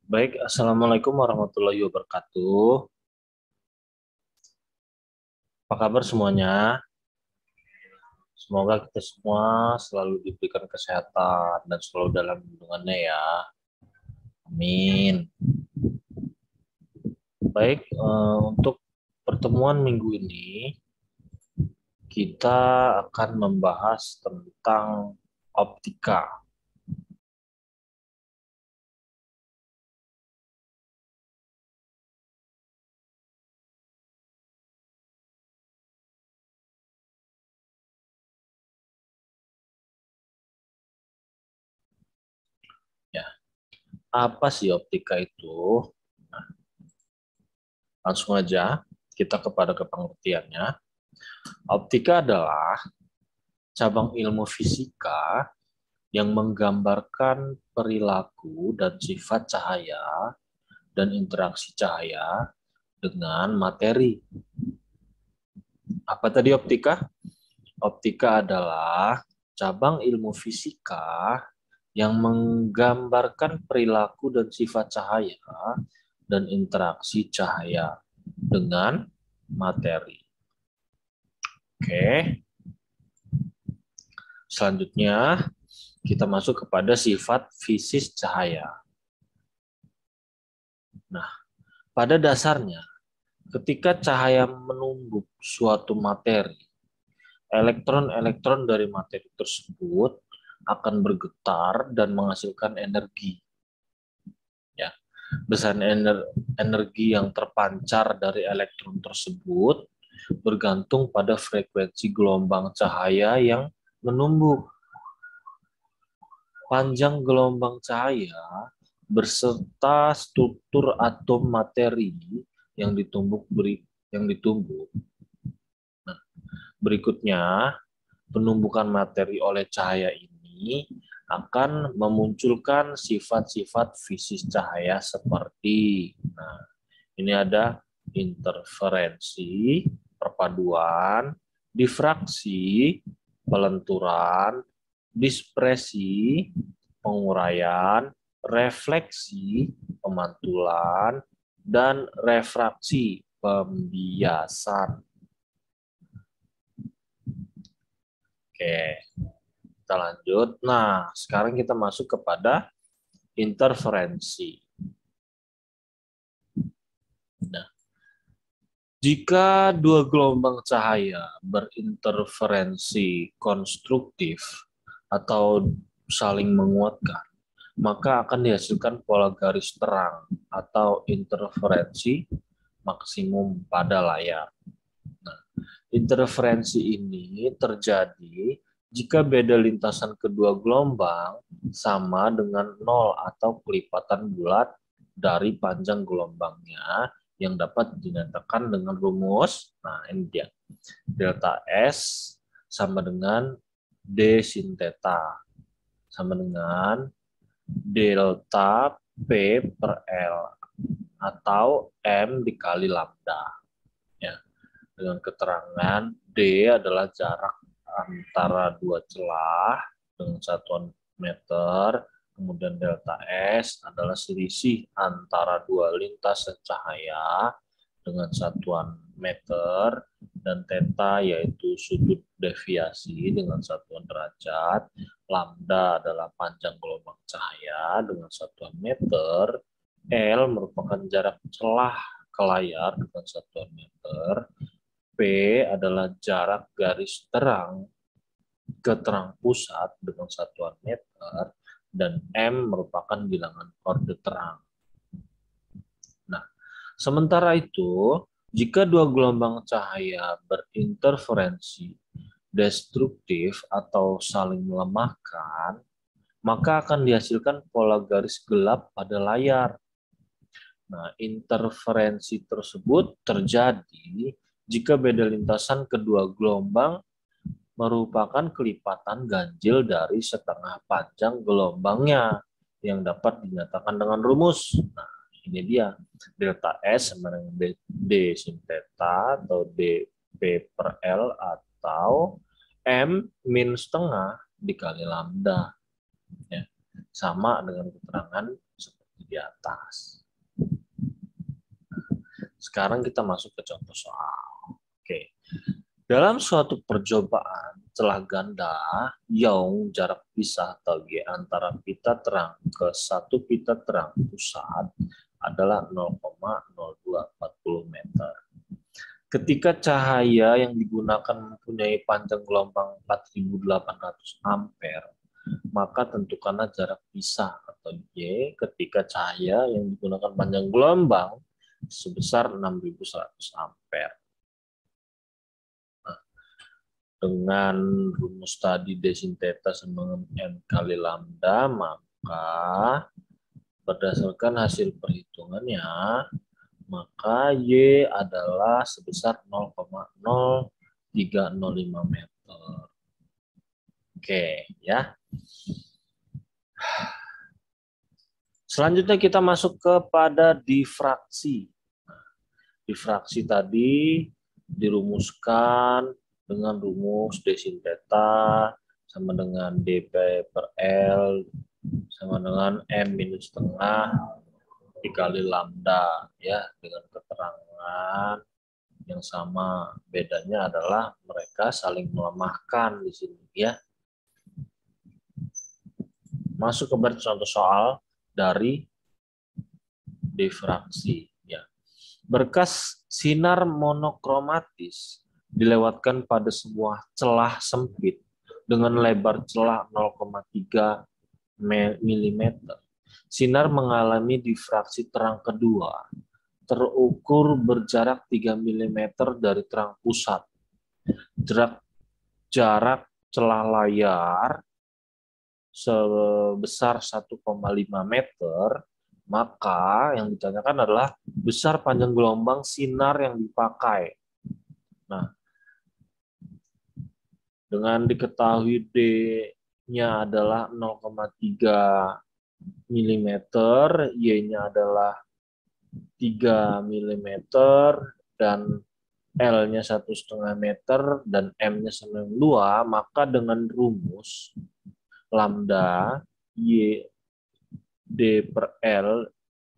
Baik, Assalamualaikum warahmatullahi wabarakatuh. Apa kabar semuanya? Semoga kita semua selalu diberikan kesehatan dan selalu dalam lindungannya ya. Amin. Baik, untuk pertemuan minggu ini, kita akan membahas tentang optika. Ya, apa sih optika itu? Nah, langsung aja kita kepada kepengertiannya. Optika adalah cabang ilmu fisika yang menggambarkan perilaku dan sifat cahaya dan interaksi cahaya dengan materi. Apa tadi optika? Optika adalah cabang ilmu fisika yang menggambarkan perilaku dan sifat cahaya dan interaksi cahaya dengan materi. Oke. Selanjutnya, kita masuk kepada sifat fisis cahaya. Nah, pada dasarnya, ketika cahaya menumbuk suatu materi, elektron-elektron dari materi tersebut akan bergetar dan menghasilkan energi. Ya, besaran energi yang terpancar dari elektron tersebut bergantung pada frekuensi gelombang cahaya yang menumbuk. Panjang gelombang cahaya berserta struktur atom materi yang ditumbuk. Nah, berikutnya, penumbukan materi oleh cahaya ini akan memunculkan sifat-sifat fisis cahaya seperti, nah, ini ada interferensi, perpaduan, difraksi, pelenturan, dispresi, penguraian, refleksi, pemantulan, dan refraksi, pembiasan. Oke, kita lanjut. Nah, sekarang kita masuk kepada interferensi. Nah, jika dua gelombang cahaya berinterferensi konstruktif atau saling menguatkan, maka akan dihasilkan pola garis terang atau interferensi maksimum pada layar. Nah, interferensi ini terjadi jika beda lintasan kedua gelombang sama dengan 0 atau kelipatan bulat dari panjang gelombangnya yang dapat dinyatakan dengan rumus, nah ini dia, delta S sama dengan D sin theta sama dengan delta P per L atau M dikali lambda. Ya, dengan keterangan D adalah jarak antara dua celah dengan satuan meter, kemudian delta S adalah selisih antara dua lintasan cahaya dengan satuan meter, dan theta yaitu sudut deviasi dengan satuan derajat, lambda adalah panjang gelombang cahaya dengan satuan meter, L merupakan jarak celah ke layar dengan satuan meter, P adalah jarak garis terang ke terang pusat dengan satuan meter, dan M merupakan bilangan korde terang. Nah, sementara itu, jika dua gelombang cahaya berinterferensi destruktif atau saling melemahkan, maka akan dihasilkan pola garis gelap pada layar. Nah, interferensi tersebut terjadi jika beda lintasan kedua gelombang merupakan kelipatan ganjil dari setengah panjang gelombangnya yang dapat dinyatakan dengan rumus. Nah, ini dia. Delta S sama dengan D sin theta atau dP per L atau M min setengah dikali lambda. Ya, sama dengan keterangan seperti di atas. Sekarang kita masuk ke contoh soal. Oke. Dalam suatu percobaan celah ganda yang jarak pisah atau G antara pita terang ke satu pita terang pusat adalah 0,0240 meter. Ketika cahaya yang digunakan mempunyai panjang gelombang 4800 ampere, maka tentukanlah jarak pisah atau Y ketika cahaya yang digunakan panjang gelombang sebesar 6100 ampere. Nah, dengan rumus tadi D sin theta sama N kali lambda, maka berdasarkan hasil perhitungannya, maka Y adalah sebesar 0,0305 meter. Oke, ya. Selanjutnya kita masuk kepada difraksi. Difraksi tadi dirumuskan dengan rumus D sin theta sama dengan dP per L sama dengan M minus setengah dikali lambda, ya, dengan keterangan yang sama. Bedanya adalah mereka saling melemahkan di sini, ya. Masuk ke contoh soal dari difraksi, ya. Berkas sinar monokromatis dilewatkan pada sebuah celah sempit dengan lebar celah 0,3 mm. Sinar mengalami difraksi terang kedua, terukur berjarak 3 mm dari terang pusat. Jarak celah layar sebesar 1,5 meter, maka yang ditanyakan adalah besar panjang gelombang sinar yang dipakai. Nah, dengan diketahui D-nya adalah 0,3 mm, Y-nya adalah 3 mm, dan L-nya 1,5 meter, dan M-nya 92, maka dengan rumus lambda Y D per L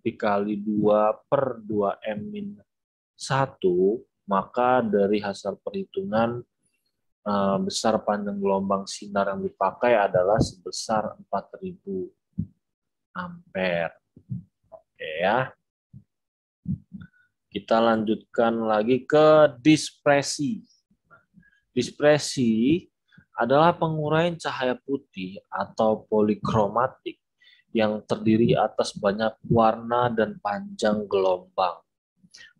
dikali 2 per 2M min 1, maka dari hasil perhitungan besar panjang gelombang sinar yang dipakai adalah sebesar 4000 ampere. Oke, ya. Kita lanjutkan lagi ke dispresi. Dispresi adalah penguraian cahaya putih atau polikromatik yang terdiri atas banyak warna dan panjang gelombang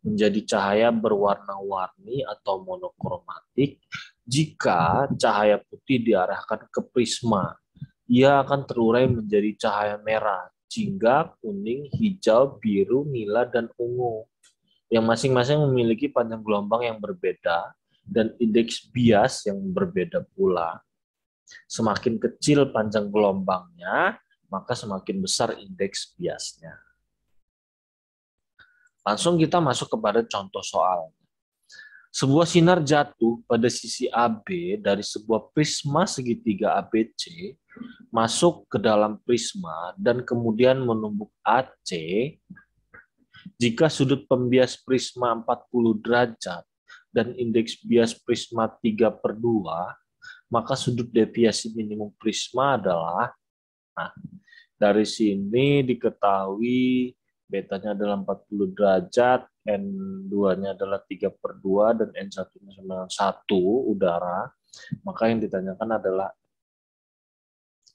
menjadi cahaya berwarna-warni atau monokromatik. Jika cahaya putih diarahkan ke prisma, ia akan terurai menjadi cahaya merah, jingga, kuning, hijau, biru, nila, dan ungu, yang masing-masing memiliki panjang gelombang yang berbeda dan indeks bias yang berbeda pula. Semakin kecil panjang gelombangnya, maka semakin besar indeks biasnya. Langsung kita masuk kepada contoh soal. Sebuah sinar jatuh pada sisi AB dari sebuah prisma segitiga ABC, masuk ke dalam prisma dan kemudian menumbuk AC. Jika sudut pembias prisma 40 derajat dan indeks bias prisma 3/2, maka sudut deviasi minimum prisma adalah, nah, dari sini diketahui betanya adalah 40 derajat, N2-nya adalah 3/2, dan N1-nya sama 1 udara. Maka yang ditanyakan adalah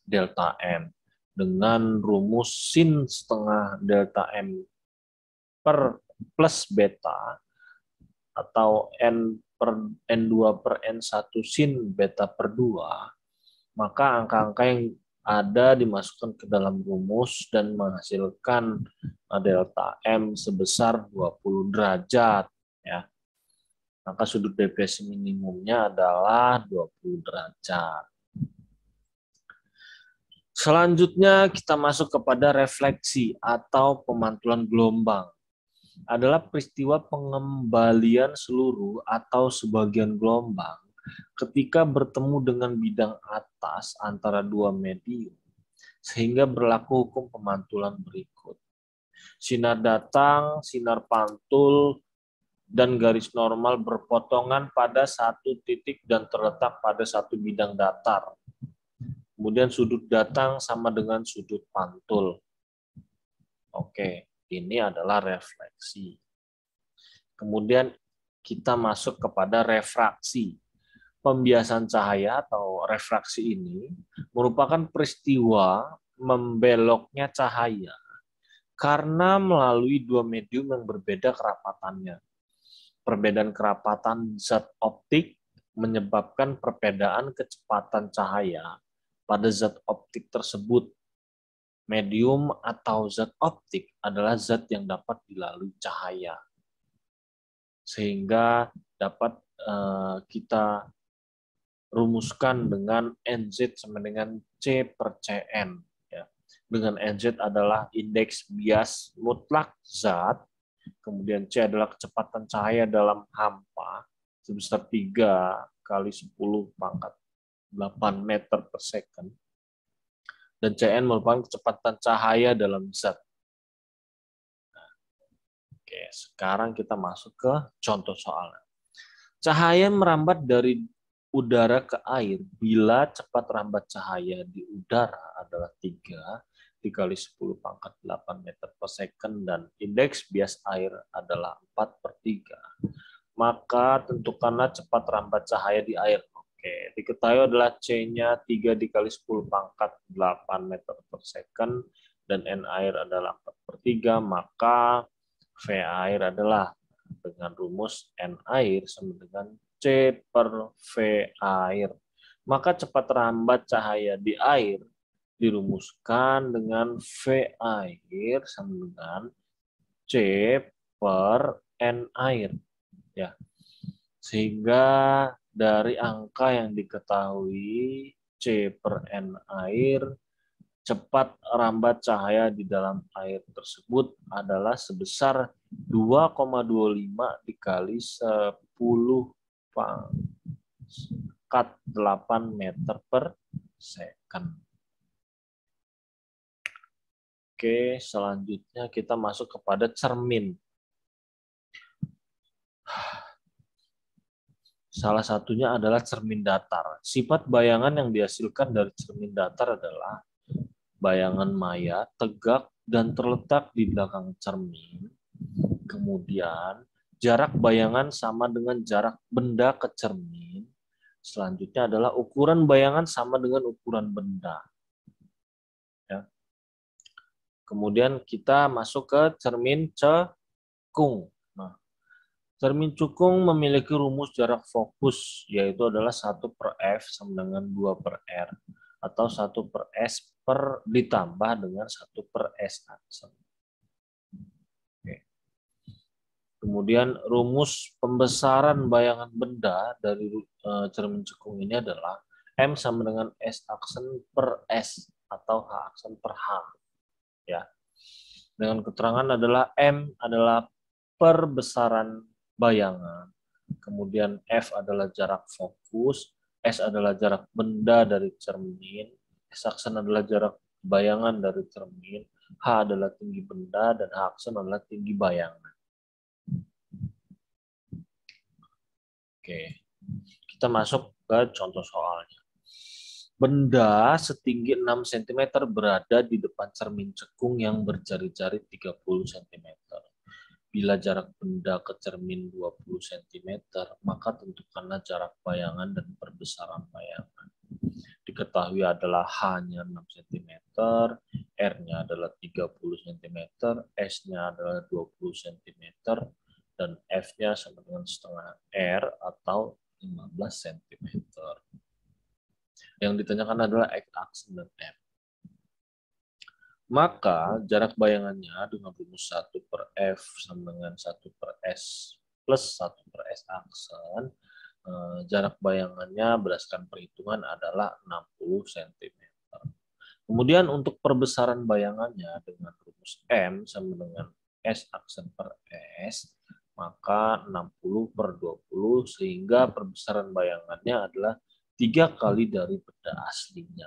delta M. Dengan rumus sin setengah delta M per plus beta, atau N2 per N1 sin beta per 2, maka angka-angka yang ada dimasukkan ke dalam rumus dan menghasilkan delta M sebesar 20 derajat, ya. Maka sudut deviasi minimumnya adalah 20 derajat. Selanjutnya kita masuk kepada refleksi atau pemantulan gelombang. Adalah peristiwa pengembalian seluruh atau sebagian gelombang ketika bertemu dengan bidang atas antara dua medium, sehingga berlaku hukum pemantulan berikut. Sinar datang, sinar pantul, dan garis normal berpotongan pada satu titik dan terletak pada satu bidang datar. Kemudian sudut datang sama dengan sudut pantul. Oke, ini adalah refleksi. Kemudian kita masuk kepada refraksi. Pembiasan cahaya atau refraksi ini merupakan peristiwa membeloknya cahaya karena melalui dua medium yang berbeda kerapatannya. Perbedaan kerapatan zat optik menyebabkan perbedaan kecepatan cahaya pada zat optik tersebut. Medium atau zat optik adalah zat yang dapat dilalui cahaya, sehingga dapat kita rumuskan dengan NZ sama dengan C per CN. Dengan NZ adalah indeks bias mutlak zat, kemudian C adalah kecepatan cahaya dalam hampa sebesar 3 kali 10 pangkat 8 meter per second, dan CN merupakan kecepatan cahaya dalam zat. Oke, sekarang kita masuk ke contoh soalnya. Cahaya merambat dari udara ke air bila cepat rambat cahaya di udara adalah 3 dikali 10 pangkat 8 meter per second dan indeks bias air adalah 4/3. Maka tentukanlah cepat rambat cahaya di air. Oke, diketahui adalah C-nya 3 dikali 10 pangkat 8 meter per second dan N air adalah 4/3, maka V air adalah dengan rumus N air sama dengan C per V air. Maka cepat rambat cahaya di air dirumuskan dengan V air sama dengan C per N air. Ya. Sehingga dari angka yang diketahui C per N air, cepat rambat cahaya di dalam air tersebut adalah sebesar 2,25 dikali 10 pangkat 8 meter per second. Oke, selanjutnya kita masuk kepada cermin. Salah satunya adalah cermin datar. Sifat bayangan yang dihasilkan dari cermin datar adalah bayangan maya, tegak, dan terletak di belakang cermin. Kemudian, jarak bayangan sama dengan jarak benda ke cermin. Selanjutnya adalah ukuran bayangan sama dengan ukuran benda. Ya. Kemudian kita masuk ke cermin cekung. Nah, cermin cekung memiliki rumus jarak fokus, yaitu adalah 1/F sama dengan 2/R, atau 1/S ditambah dengan 1/S aksen. Oke. Kemudian rumus pembesaran bayangan benda dari cermin cekung ini adalah M sama dengan S aksen per S, atau H aksen per H. Ya, dengan keterangan adalah M adalah perbesaran bayangan, kemudian F adalah jarak fokus, S adalah jarak benda dari cermin, S aksen adalah jarak bayangan dari cermin, H adalah tinggi benda, dan H aksen adalah tinggi bayangan. Oke, kita masuk ke contoh soalnya. Benda setinggi 6 cm berada di depan cermin cekung yang berjari-jari 30 cm. Bila jarak benda ke cermin 20 cm, maka tentukanlah jarak bayangan dan perbesaran bayangan. Diketahui adalah H-nya 6 cm, R-nya adalah 30 cm, S-nya adalah 20 cm, dan F-nya sama dengan setengah R atau 15 cm. Yang ditanyakan adalah X aksen dan M. Maka jarak bayangannya dengan rumus 1/F sama dengan 1/S plus 1/S aksen, jarak bayangannya berdasarkan perhitungan adalah 60 cm. Kemudian untuk perbesaran bayangannya dengan rumus M sama dengan S aksen per S, maka 60/20, sehingga perbesaran bayangannya adalah 3 kali dari benda aslinya.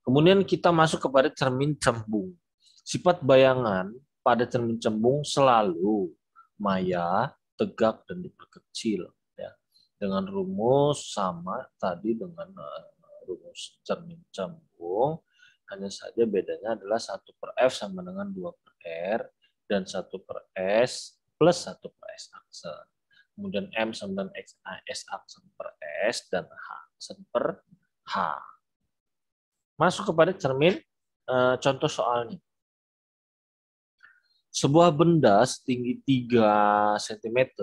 Kemudian kita masuk kepada cermin cembung. Sifat bayangan pada cermin cembung selalu maya, tegak, dan diperkecil. Ya. Dengan rumus sama tadi dengan rumus cermin cembung, hanya saja bedanya adalah 1/F sama dengan 2/R, dan 1/S plus 1/S aksen. Kemudian M sama dengan S aksen per S, dan H aksen per H. Masuk kepada cermin contoh soalnya. Sebuah benda setinggi 3 cm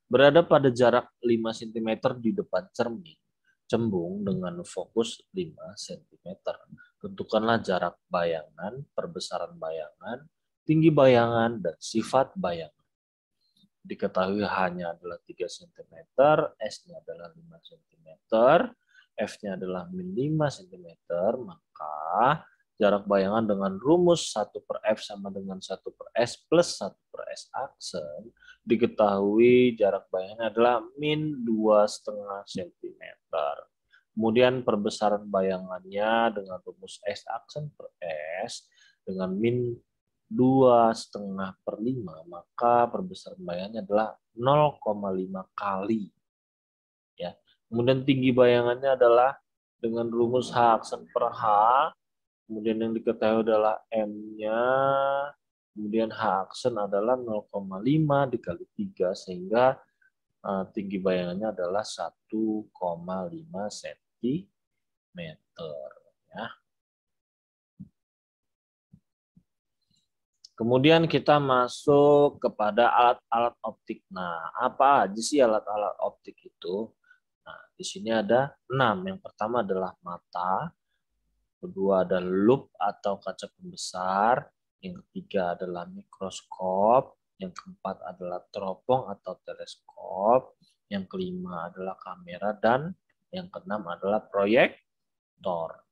berada pada jarak 5 cm di depan cermin cembung dengan fokus 5 cm. Tentukanlah jarak bayangan, perbesaran bayangan, tinggi bayangan, dan sifat bayangan. Diketahui hanya adalah 3 cm, S-nya adalah 5 cm, F-nya adalah min 5 cm, maka jarak bayangan dengan rumus 1/F sama dengan 1/S plus 1/S aksen, diketahui jarak bayangan adalah min 2,5 cm. Kemudian perbesaran bayangannya dengan rumus S aksen per S dengan min 2,5/5, maka perbesaran bayangannya adalah 0,5 kali. Ya. Kemudian tinggi bayangannya adalah dengan rumus H aksen per H, kemudian yang diketahui adalah M-nya, kemudian H aksen adalah 0,5 dikali 3, sehingga tinggi bayangannya adalah 1,5 cm. Ya. Kemudian kita masuk kepada alat-alat optik. Nah, apa aja sih alat-alat optik itu? Nah, di sini ada 6. Yang pertama adalah mata, kedua ada loop atau kaca pembesar, yang ketiga adalah mikroskop, yang keempat adalah teropong atau teleskop, yang kelima adalah kamera, dan yang keenam adalah proyektor.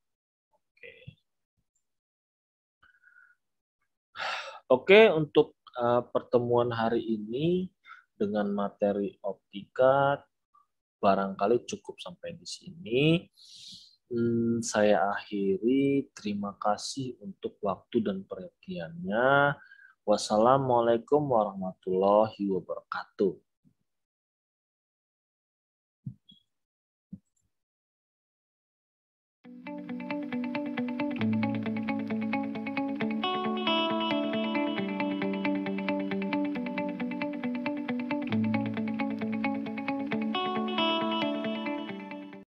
Oke, untuk pertemuan hari ini dengan materi optika barangkali cukup sampai di sini. Saya akhiri. Terima kasih untuk waktu dan perhatiannya. Wassalamualaikum warahmatullahi wabarakatuh.